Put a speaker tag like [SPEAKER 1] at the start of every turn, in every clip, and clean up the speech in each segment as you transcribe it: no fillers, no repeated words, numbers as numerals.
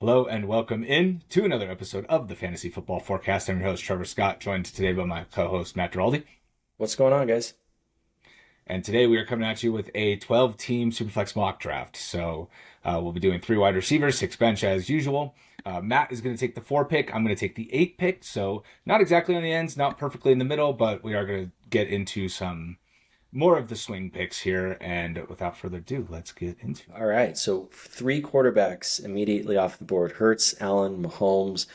[SPEAKER 1] Hello and welcome in to another episode of the Fantasy Football Forecast. I'm your host, Trevor Scott, joined today by my co-host, Matt Giraldi.
[SPEAKER 2] What's going on, guys?
[SPEAKER 1] And today we are coming at you with a 12-team SuperFlex mock draft. So we'll be doing 3 wide receivers, 6 bench as usual. Matt is going to take the 4 pick. I'm going to take the 8 pick. So not exactly on the ends, not perfectly in the middle, but we are going to get into some more of the swing picks here. And without further ado, let's get into it.
[SPEAKER 2] All right, so 3 quarterbacks immediately off the board: Hurts, Allen, Mahomes.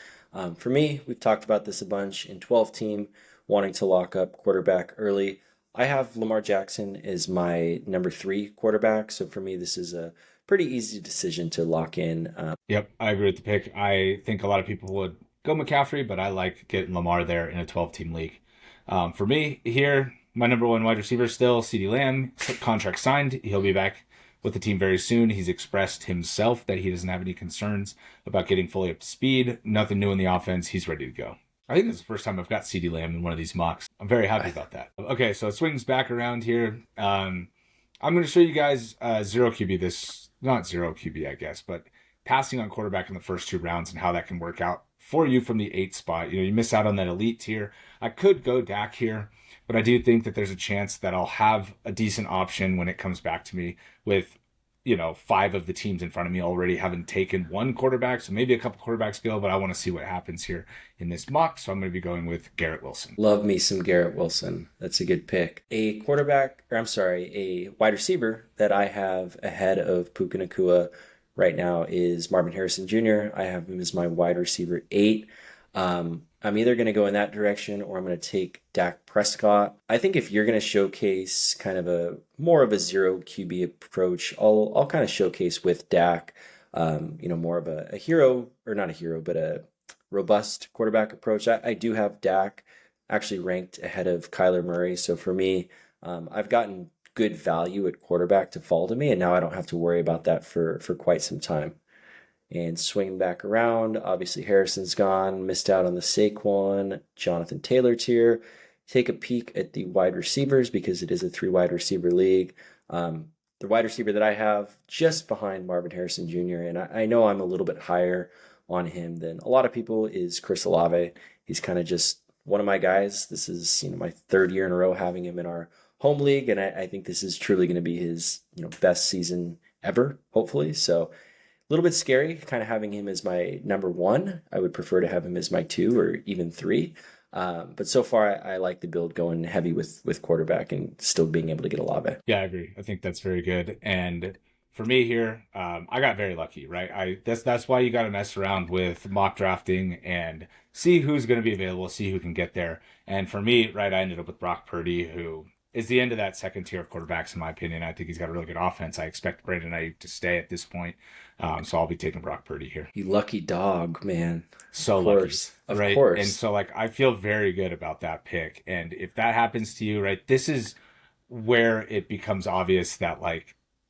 [SPEAKER 2] For me, we've talked about this a bunch in 12 team, wanting to lock up quarterback early. I have Lamar Jackson as my number 3 quarterback, so for me, this is a pretty easy decision to lock in.
[SPEAKER 1] Yep, I agree with the pick. I think a lot of people would go McCaffrey, but I like getting Lamar there in a 12-team league. For me, here, my number 1 wide receiver still, CeeDee Lamb, contract signed. He'll be back with the team very soon. He's expressed himself that he doesn't have any concerns about getting fully up to speed. Nothing new in the offense. He's ready to go. I think this is the first time I've got CeeDee Lamb in one of these mocks. I'm very happy about that. Okay, so it swings back around here. I'm going to show you guys zero QB this, not zero QB, I guess, but passing on quarterback in the first 2 rounds and how that can work out for you from the 8 spot. You miss out on that elite tier. I could go Dak here, but I do think that there's a chance that I'll have a decent option when it comes back to me with, 5 of the teams in front of me already having taken 1 quarterback. So maybe a couple quarterbacks go, but I want to see what happens here in this mock. So I'm going to be going with Garrett Wilson.
[SPEAKER 2] Love me some Garrett Wilson. That's a good pick. A wide receiver that I have ahead of Puka Nacua right now is Marvin Harrison Jr. I have him as my wide receiver 8. I'm either going to go in that direction or I'm going to take Dak Prescott. I think if you're going to showcase kind of a more of a zero QB approach, I'll kind of showcase with Dak, more of a hero, or not a hero, but a robust quarterback approach. I do have Dak actually ranked ahead of Kyler Murray. So for me, I've gotten good value at quarterback to fall to me, and now I don't have to worry about that for quite some time. And swing back around, obviously Harrison's gone, missed out on the Saquon, Jonathan Taylor tier. Take a peek at the wide receivers because it is a 3 wide receiver league. The wide receiver that I have just behind Marvin Harrison Jr., and I know I'm a little bit higher on him than a lot of people, is Chris Olave. He's kind of just one of my guys. This is my 3rd year in a row having him in our home league, and I think this is truly going to be his best season ever, hopefully. So a little bit scary, kind of having him as my number 1. I would prefer to have him as my 2 or even 3. But so far, I like the build going heavy with quarterback and still being able to get Olave.
[SPEAKER 1] Yeah, I agree. I think that's very good. And for me here, I got very lucky, right? That's why you got to mess around with mock drafting and see who's going to be available, see who can get there. And for me, right, I ended up with Brock Purdy, who is the end of that second tier of quarterbacks, in my opinion. I think he's got a really good offense. I expect Brandon Ayuk to stay at this point. So I'll be taking Brock Purdy here.
[SPEAKER 2] You lucky dog, man.
[SPEAKER 1] So
[SPEAKER 2] Of course.
[SPEAKER 1] lucky,
[SPEAKER 2] Of
[SPEAKER 1] right?
[SPEAKER 2] course.
[SPEAKER 1] And so I feel very good about that pick. And if that happens to you, right, this is where it becomes obvious that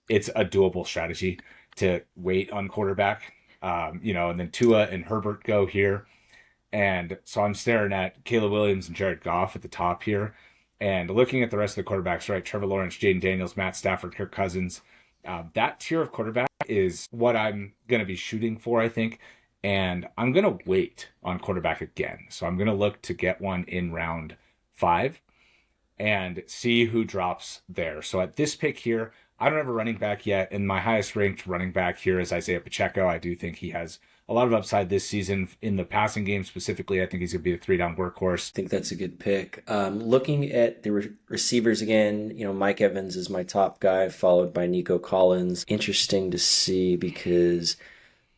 [SPEAKER 1] it's a doable strategy to wait on quarterback. And then Tua and Herbert go here. And so I'm staring at Caleb Williams and Jared Goff at the top here. And looking at the rest of the quarterbacks, right? Trevor Lawrence, Jaden Daniels, Matt Stafford, Kirk Cousins. That tier of quarterback is what I'm going to be shooting for, I think. And I'm going to wait on quarterback again. So I'm going to look to get one in round 5 and see who drops there. So at this pick here, I don't have a running back yet. And my highest ranked running back here is Isaiah Pacheco. I do think he has a lot of upside this season in the passing game specifically. I think he's going to be a 3-down workhorse.
[SPEAKER 2] I think that's a good pick. Looking at the receivers again, Mike Evans is my top guy, followed by Nico Collins. Interesting to see because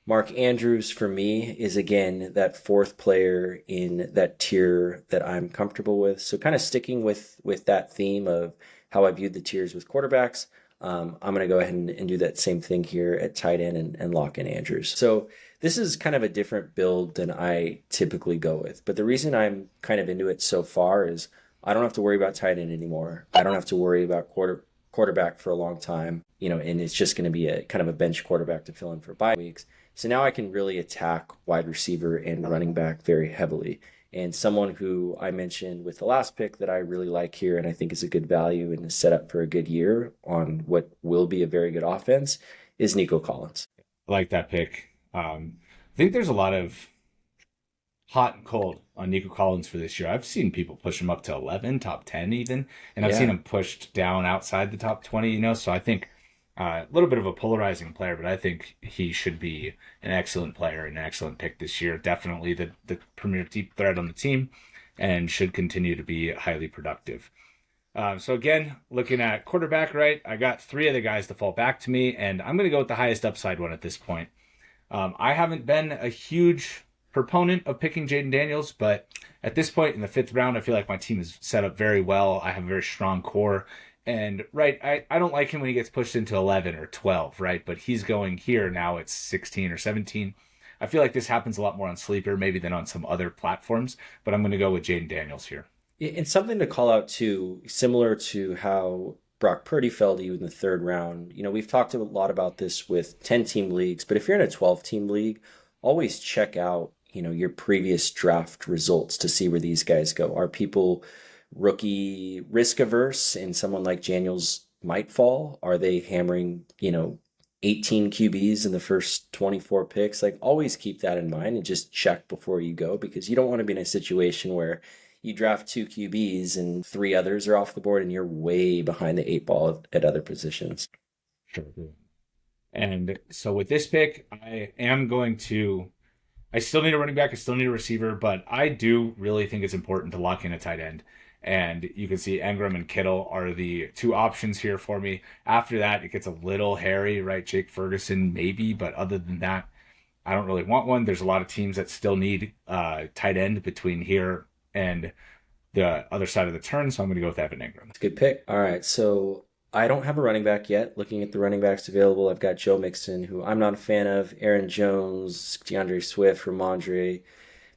[SPEAKER 2] Mark Andrews, for me, is again that 4th player in that tier that I'm comfortable with. So kind of sticking with that theme of how I viewed the tiers with quarterbacks, I'm going to go ahead and do that same thing here at tight end and lock in Andrews. So this is kind of a different build than I typically go with. But the reason I'm kind of into it so far is I don't have to worry about tight end anymore. I don't have to worry about quarterback for a long time, and it's just going to be a kind of a bench quarterback to fill in for bye weeks. So now I can really attack wide receiver and running back very heavily. And someone who I mentioned with the last pick that I really like here and I think is a good value and is set up for a good year on what will be a very good offense is Nico Collins.
[SPEAKER 1] I like that pick. I think there's a lot of hot and cold on Nico Collins for this year. I've seen people push him up to 11, top 10 even, and I've seen
[SPEAKER 2] Yeah.
[SPEAKER 1] him pushed down outside the top 20, So I think a little bit of a polarizing player, but I think he should be an excellent player and an excellent pick this year. Definitely the premier deep threat on the team and should continue to be highly productive. So again, looking at quarterback, right? I got three of the guys to fall back to me, and I'm going to go with the highest upside one at this point. I haven't been a huge proponent of picking Jaden Daniels, but at this point in the fifth round, I feel like my team is set up very well. I have a very strong core. And right, I don't like him when he gets pushed into 11 or 12, right? But he's going here now, it's 16 or 17. I feel like this happens a lot more on Sleeper, maybe than on some other platforms, but I'm going to go with Jaden Daniels here.
[SPEAKER 2] And something to call out too, similar to how Brock Purdy fell to you in the third round. We've talked a lot about this with 10-team leagues, but if you're in a 12-team league, always check out, your previous draft results to see where these guys go. Are people rookie risk averse and someone like Daniels might fall? Are they hammering, 18 QBs in the first 24 picks? Like, always keep that in mind and just check before you go, because you don't want to be in a situation where you draft two QBs and three others are off the board and you're way behind the eight ball at other positions.
[SPEAKER 1] Sure. And so with this pick, I still need a running back, I still need a receiver, but I do really think it's important to lock in a tight end. And you can see Engram and Kittle are the two options here for me. After that, it gets a little hairy, right? Jake Ferguson, maybe, but other than that, I don't really want one. There's a lot of teams that still need tight end between here and the other side of the turn, so I'm going to go with Evan Engram.
[SPEAKER 2] It's a good pick. All right, so I don't have a running back yet. Looking at the running backs available, I've got Joe Mixon, who I'm not a fan of, Aaron Jones, DeAndre Swift, Ramondre,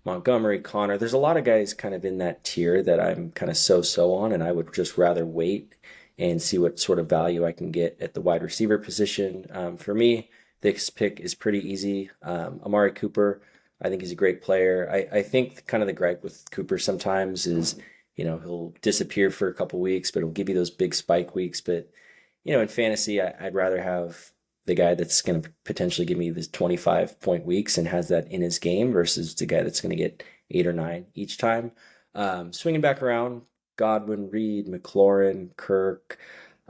[SPEAKER 2] Montgomery, Connor. There's a lot of guys kind of in that tier that I'm kind of so-so on, and I would just rather wait and see what sort of value I can get at the wide receiver position. For me, this pick is pretty easy. Amari Cooper, I think he's a great player. I think kind of the gripe with Cooper sometimes is, he'll disappear for a couple weeks, but he'll give you those big spike weeks. But, in fantasy, I'd rather have the guy that's going to potentially give me this 25-point weeks and has that in his game versus the guy that's going to get 8 or 9 each time. Swinging back around, Godwin, Reed, McLaurin, Kirk,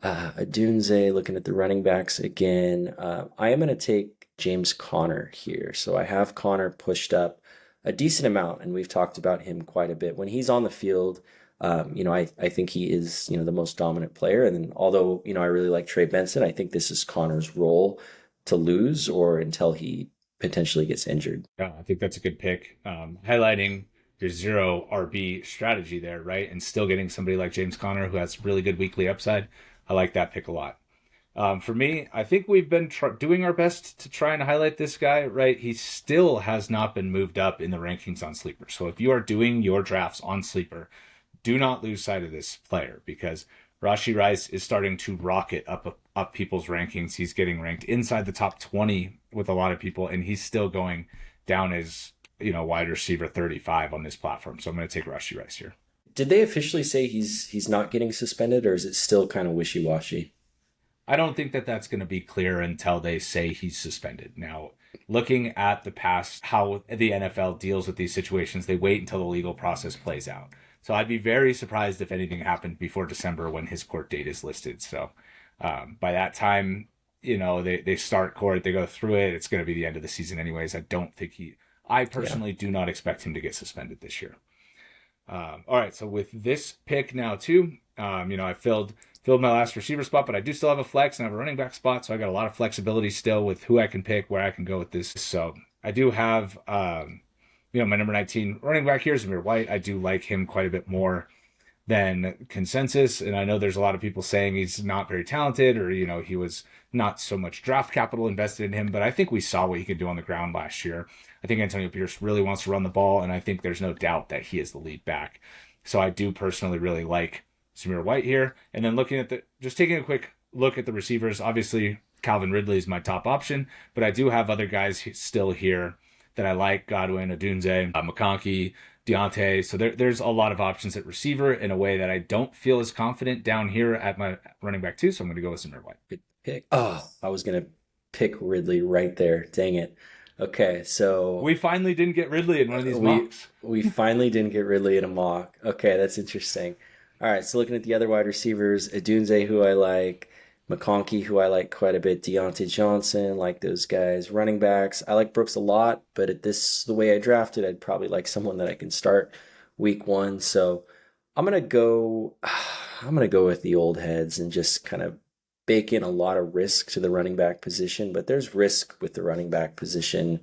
[SPEAKER 2] Adunze, looking at the running backs again. I am going to take James Conner here. So I have Conner pushed up a decent amount, and we've talked about him quite a bit. When he's on the field, I think he is, the most dominant player. And then although, I really like Trey Benson, I think this is Conner's role to lose or until he potentially gets injured.
[SPEAKER 1] Yeah, I think that's a good pick. Highlighting your zero RB strategy there, right? And still getting somebody like James Conner who has really good weekly upside. I like that pick a lot. For me, I think we've been doing our best to try and highlight this guy, right? He still has not been moved up in the rankings on Sleeper. So if you are doing your drafts on Sleeper, do not lose sight of this player because Rashee Rice is starting to rocket up people's rankings. He's getting ranked inside the top 20 with a lot of people, and he's still going down as wide receiver 35 on this platform. So I'm going to take Rashee Rice here.
[SPEAKER 2] Did they officially say he's not getting suspended, or is it still kind of wishy-washy?
[SPEAKER 1] I don't think that that's going to be clear until they say he's suspended. Now, looking at the past, how the NFL deals with these situations, they wait until the legal process plays out. So I'd be very surprised if anything happened before December when his court date is listed. So by that time, they start court, they go through it. It's going to be the end of the season anyways. I personally do not expect him to get suspended this year. All right, so with this pick now too, I filled my last receiver spot, but I do still have a flex and I have a running back spot, so I got a lot of flexibility still with who I can pick, where I can go with this. So I do have, my number 19 running back here is Zamir White. I do like him quite a bit more than consensus, and I know there's a lot of people saying he's not very talented or, he was not so much draft capital invested in him, but I think we saw what he could do on the ground last year. I think Antonio Pierce really wants to run the ball, and I think there's no doubt that he is the lead back. So I do personally really like Zamir White here. And then just taking a quick look at the receivers, obviously Calvin Ridley is my top option, but I do have other guys still here that I like: Godwin, Adunze, McConkey, Deontay. So there's a lot of options at receiver in a way that I don't feel as confident down here at my running back too. So I'm going to go with Zamir White.
[SPEAKER 2] Good pick. Oh, I was going to pick Ridley right there. Dang it. Okay, so
[SPEAKER 1] We finally didn't get Ridley in one of these
[SPEAKER 2] we
[SPEAKER 1] mocks.
[SPEAKER 2] we finally didn't get Ridley in a mock. Okay, that's interesting. All right, so looking at the other wide receivers, Adunze, who I like, McConkey, who I like quite a bit, Deontay Johnson, like those guys. Running backs, I like Brooks a lot, but at this the way I drafted, I'd probably like someone that I can start week one. So I'm gonna go. I'm gonna go with the old heads and just kind of bake in a lot of risk to the running back position. But there's risk with the running back position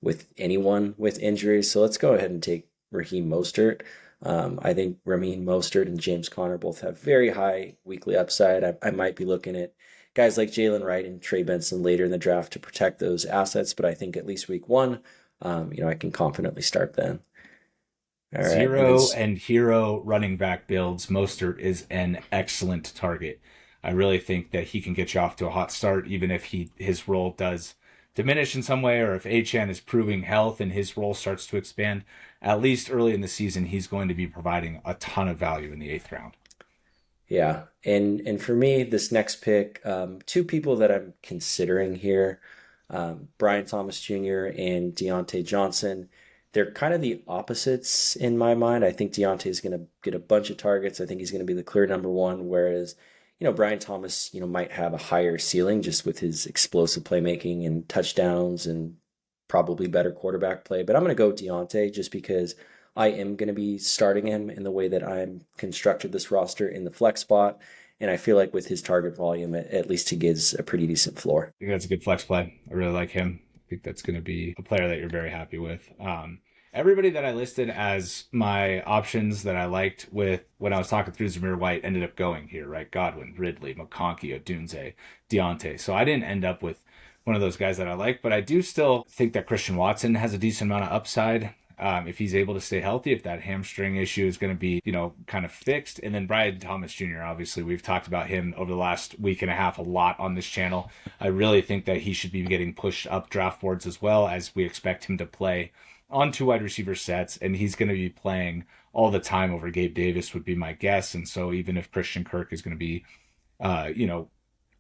[SPEAKER 2] with anyone with injuries. So let's go ahead and take Raheem Mostert. I think Raheem Mostert and James Conner both have very high weekly upside. I might be looking at guys like Jalen Wright and Trey Benson later in the draft to protect those assets, but I think at least week one, I can confidently start then. All right, and then
[SPEAKER 1] Zero and hero running back builds. Mostert is an excellent target. I really think that he can get you off to a hot start, even if his role does diminish in some way, or if Achan is proving health and his role starts to expand. At least early in the season, he's going to be providing a ton of value in the eighth round.
[SPEAKER 2] yeah, and for me, this next pick, two people that I'm considering here, Brian Thomas Jr. and Deontay Johnson. They're kind of the opposites in my mind. I think Deontay is going to get a bunch of targets. I think he's going to be the clear number one, whereas Brian Thomas, might have a higher ceiling just with his explosive playmaking and touchdowns and probably better quarterback play. But I'm going to go Deontay just because I am going to be starting him in the way that I'm constructed this roster in the flex spot. And I feel like with his target volume, at least he gives a pretty decent floor.
[SPEAKER 1] I think that's a good flex play. I really like him. I think that's going to be a player that you're very happy with. Everybody that I listed as my options that I liked with when I was talking through Zamir White ended up going here, right? Godwin, Ridley, McConkey, Odunze, Deontay. So I didn't end up with one of those guys that I like, but I do still think that Christian Watson has a decent amount of upside. If he's able to stay healthy, if that hamstring issue is going to be, kind of fixed. And then Brian Thomas Jr., obviously, we've talked about him over the last week and a half a lot on this channel. I really think that he should be getting pushed up draft boards as well, as we expect him to play on two wide receiver sets, and he's going to be playing all the time over Gabe Davis would be my guess. And so even if Christian Kirk is going to be,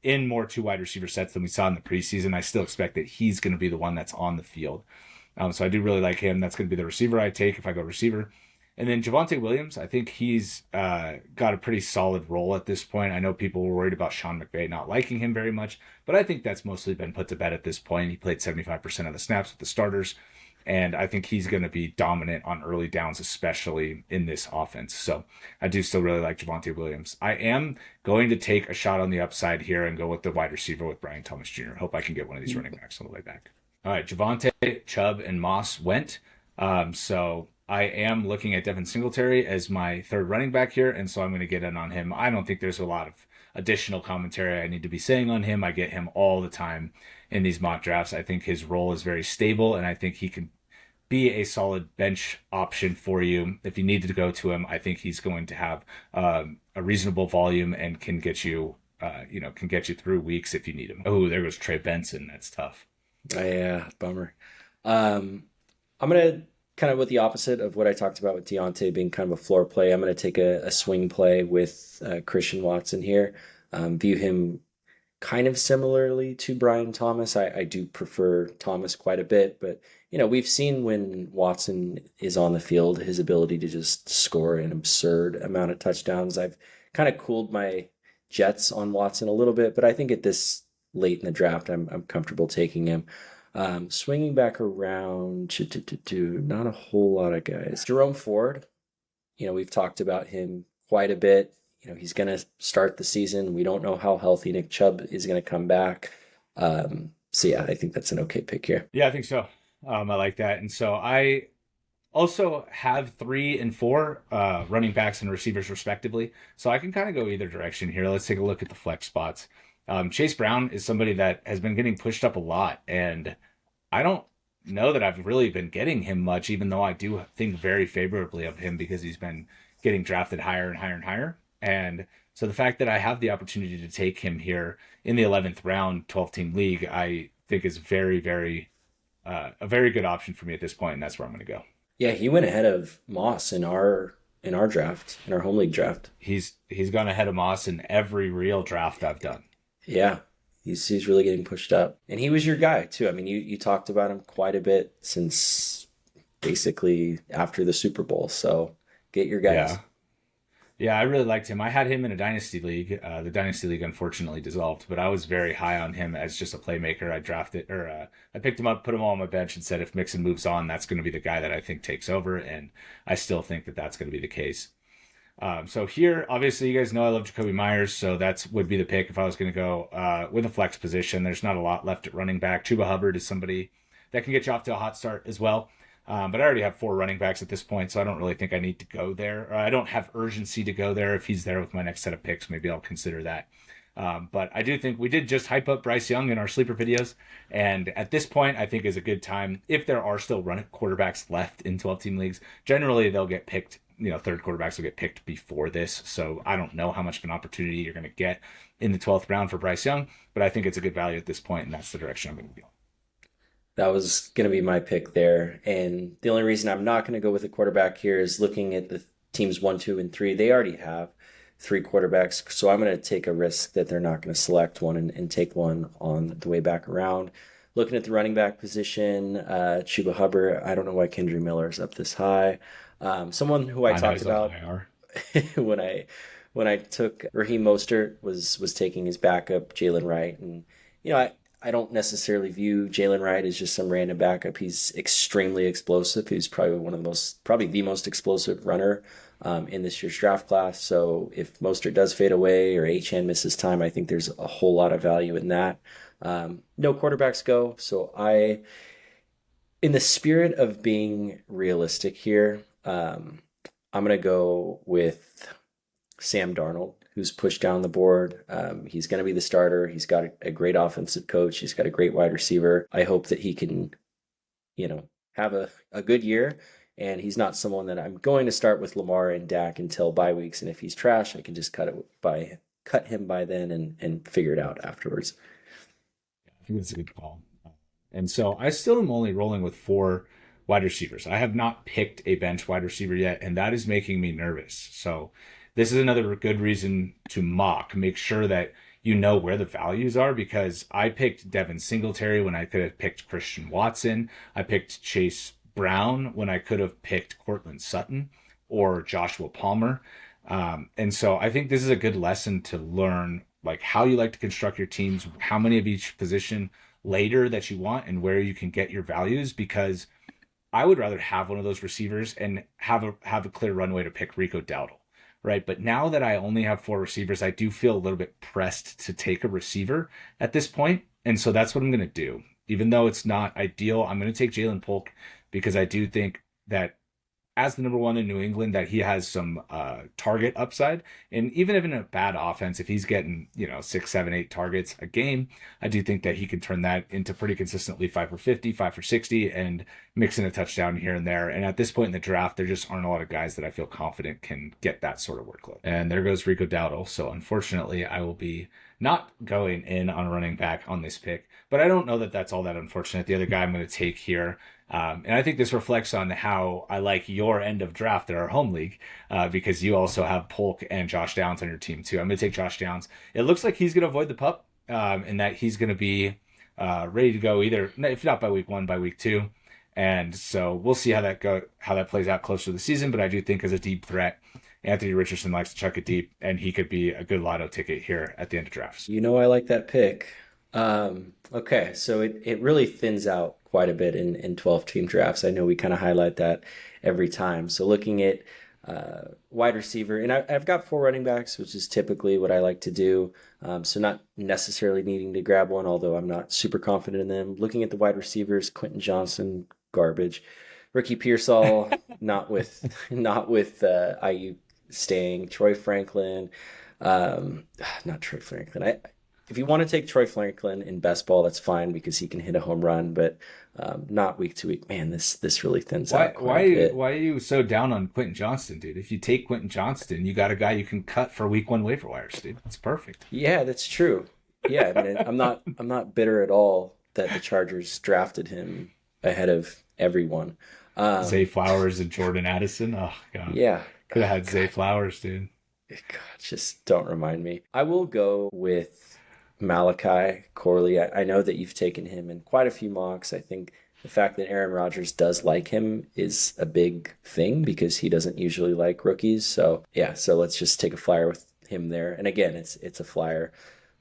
[SPEAKER 1] in more two wide receiver sets than we saw in the preseason, I still expect that he's going to be the one that's on the field. So I do really like him. That's going to be the receiver I take if I go receiver. And then Javonte Williams, I think he's got a pretty solid role at this point. I know people were worried about Sean McVay not liking him very much, but I think that's mostly been put to bed at this point. He played 75% of the snaps with the starters, and I think he's going to be dominant on early downs, especially in this offense. So I do still really like Javonte Williams. I am going to take a shot on the upside here and go with the wide receiver with Brian Thomas Jr. Hope I can get one of these running backs on the way back. All right, Javonte, Chubb, and Moss went. So I am looking at Devin Singletary as my third running back here, and so I'm going to get in on him. I don't think there's a lot of additional commentary I need to be saying on him. I get him all the time in these mock drafts. I think his role is very stable, and I think he can be a solid bench option for you. If you needed to go to him, I think he's going to have a reasonable volume and can get you, can get you through weeks if you need him. Oh, there goes Trey Benson. That's tough.
[SPEAKER 2] Yeah, bummer. I'm gonna kind of with the opposite of what I talked about with Deontay being kind of a floor play. I'm gonna take a swing play with Christian Watson here. View him kind of similarly to Brian Thomas. I do prefer Thomas quite a bit, but we've seen when Watson is on the field, his ability to just score an absurd amount of touchdowns. I've kind of cooled my jets on Watson a little bit, but I think at this late in the draft, I'm comfortable taking him. Swinging back around to not a whole lot of guys. Jerome Ford, we've talked about him quite a bit. He's going to start the season. We don't know how healthy Nick Chubb is going to come back. So yeah, I think that's an okay pick here.
[SPEAKER 1] Yeah, I think so. I like that. And so I also have 3 and 4 running backs and receivers respectively. So I can kind of go either direction here. Let's take a look at the flex spots. Chase Brown is somebody that has been getting pushed up a lot, and I don't know that I've really been getting him much, even though I do think very favorably of him because he's been getting drafted higher and higher and higher. And so the fact that I have the opportunity to take him here in the 11th round, 12-team league, I think is very, very a very good option for me at this point, and that's where I'm going to go.
[SPEAKER 2] Yeah, he went ahead of Moss in our draft, in our home league draft.
[SPEAKER 1] He's gone ahead of Moss in every real draft I've done.
[SPEAKER 2] Yeah, He's really getting pushed up. And he was your guy too. I mean, you talked about him quite a bit since basically after the Super Bowl. So get your guys.
[SPEAKER 1] Yeah. Yeah, I really liked him. I had him in a dynasty league. The dynasty league unfortunately dissolved, but I was very high on him as just a playmaker. I picked him up, put him all on my bench, and said if Mixon moves on, that's going to be the guy that I think takes over, and I still think that that's going to be the case. So here, obviously, you guys know I love Jacoby Myers, so that would be the pick if I was going to go with a flex position. There's not a lot left at running back. Chuba Hubbard is somebody that can get you off to a hot start as well. But I already have 4 running backs at this point, so I don't really think I need to go there. Or I don't have urgency to go there. If he's there with my next set of picks, maybe I'll consider that. But I do think we did just hype up Bryce Young in our sleeper videos. And at this point, I think is a good time. If there are still running quarterbacks left in 12-team leagues, generally they'll get picked. Third quarterbacks will get picked before this. So I don't know how much of an opportunity you're going to get in the 12th round for Bryce Young, but I think it's a good value at this point, and that's the direction I'm going to go.
[SPEAKER 2] That was going to be my pick there. And the only reason I'm not going to go with a quarterback here is looking at the teams 1, 2, and 3. They already have 3 quarterbacks. So I'm going to take a risk that they're not going to select one and take one on the way back around. Looking at the running back position, Chuba Hubbard, I don't know why Kendry Miller is up this high. Someone who I talked about when I took Raheem Mostert was taking his backup, Jalen Wright. And, I don't necessarily view Jalen Wright as just some random backup. He's extremely explosive. He's probably the most explosive runner in this year's draft class. So if Mostert does fade away or Achane misses time, I think there's a whole lot of value in that. No quarterbacks go. So in the spirit of being realistic here, I'm going to go with Sam Darnold, who's pushed down the board. He's going to be the starter. He's got a great offensive coach. He's got a great wide receiver. I hope that he can, have a good year. And he's not someone that I'm going to start with Lamar and Dak until bye weeks. And if he's trash, I can just cut him by then and figure it out afterwards.
[SPEAKER 1] I think that's a good call. And so I still am only rolling with 4 wide receivers. I have not picked a bench wide receiver yet, and that is making me nervous. So this is another good reason to make sure that you know where the values are, because I picked Devin Singletary when I could have picked Christian Watson. I picked Chase Brown when I could have picked Cortland Sutton or Joshua Palmer. And so I think this is a good lesson to learn, like how you like to construct your teams, how many of each position later that you want, and where you can get your values, because I would rather have one of those receivers and have a clear runway to pick Rico Dowdle. Right. But now that I only have 4 receivers, I do feel a little bit pressed to take a receiver at this point. And so that's what I'm going to do. Even though it's not ideal, I'm going to take Jalen Polk, because I do think that as the number 1 in New England, that he has some target upside. And even if in a bad offense, if he's getting, 6, 7, 8 targets a game, I do think that he can turn that into pretty consistently 5 for 50, 5 for 60, and mix in a touchdown here and there. And at this point in the draft, there just aren't a lot of guys that I feel confident can get that sort of workload. And there goes Rico Dowdle. So unfortunately, I will be not going in on running back on this pick. But I don't know that that's all that unfortunate. The other guy I'm going to take here, and I think this reflects on how I like your end of draft at our home league, because you also have Polk and Josh Downs on your team too. I'm going to take Josh Downs. It looks like he's going to avoid the pup, and that he's going to be ready to go either, if not by week 1, by week 2. And so we'll see how that plays out closer to the season. But I do think as a deep threat, Anthony Richardson likes to chuck it deep, and he could be a good lotto ticket here at the end of drafts.
[SPEAKER 2] I like that pick. Okay, so it really thins out quite a bit in 12-team drafts. I know we kind of highlight that every time. So looking at wide receiver, and I've got 4 running backs, which is typically what I like to do. So not necessarily needing to grab one, although I'm not super confident in them. Looking at the wide receivers, Quentin Johnson, garbage. Ricky Pearsall, not with IU staying. Troy Franklin, not Troy Franklin. If you want to take Troy Franklin in best ball, that's fine, because he can hit a home run, but not week to week. Man, this really thins out.
[SPEAKER 1] Why are you so down on Quentin Johnston, dude? If you take Quentin Johnston, you got a guy you can cut for week 1 waiver wires, dude. It's perfect.
[SPEAKER 2] Yeah, that's true. Yeah, I mean, I'm not bitter at all that the Chargers drafted him ahead of everyone.
[SPEAKER 1] Zay Flowers and Jordan Addison. Oh god.
[SPEAKER 2] Yeah,
[SPEAKER 1] could have had Zay Flowers, dude.
[SPEAKER 2] God, just don't remind me. I will go with Malachi Corley. I know that you've taken him in quite a few mocks. I think the fact that Aaron Rodgers does like him is a big thing because he doesn't usually like rookies. So yeah, so let's just take a flyer with him there. And again, it's a flyer.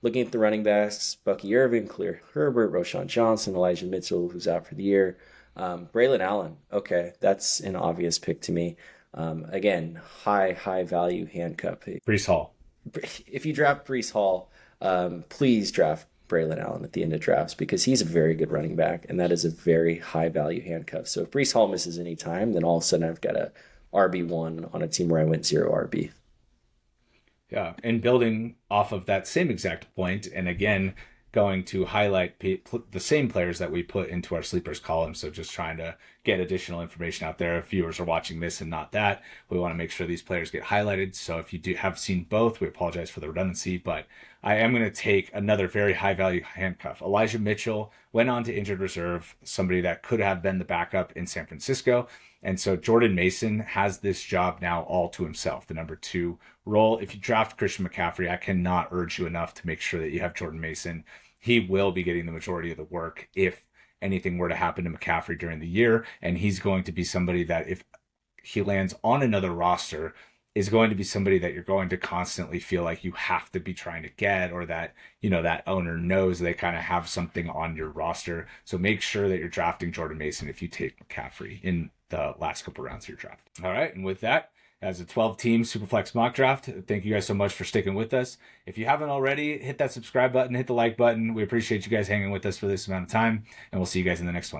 [SPEAKER 2] Looking at the running backs, Bucky Irving, Khalil Herbert, Roshan Johnson, Elijah Mitchell, who's out for the year. Braylon Allen, okay, that's an obvious pick to me. Again, high value handcuff.
[SPEAKER 1] Brees Hall.
[SPEAKER 2] If you draft Brees Hall, please draft Braylon Allen at the end of drafts because he's a very good running back, and that is a very high value handcuff. So if Brees Hall misses any time, then all of a sudden I've got a RB1 on a team where I went 0 RB.
[SPEAKER 1] Yeah, and building off of that same exact point, and again, going to highlight the same players that we put into our sleepers column. So just trying to get additional information out there. If viewers are watching this and not that, we want to make sure these players get highlighted. So if you do have seen both, we apologize for the redundancy, but I am going to take another very high value handcuff. Elijah Mitchell went on to injured reserve, somebody that could have been the backup in San Francisco. And so Jordan Mason has this job now all to himself, the number 2 role. If you draft Christian McCaffrey, I cannot urge you enough to make sure that you have Jordan Mason. He will be getting the majority of the work if anything were to happen to McCaffrey during the year. And he's going to be somebody that if he lands on another roster, is going to be somebody that you're going to constantly feel like you have to be trying to get, or that, that owner knows they kind of have something on your roster. So make sure that you're drafting Jordan Mason if you take McCaffrey in the last couple rounds of your draft. All right. And with that, as a 12-team SuperFlex mock draft, thank you guys so much for sticking with us. If you haven't already, hit that subscribe button, hit the like button. We appreciate you guys hanging with us for this amount of time, and we'll see you guys in the next one.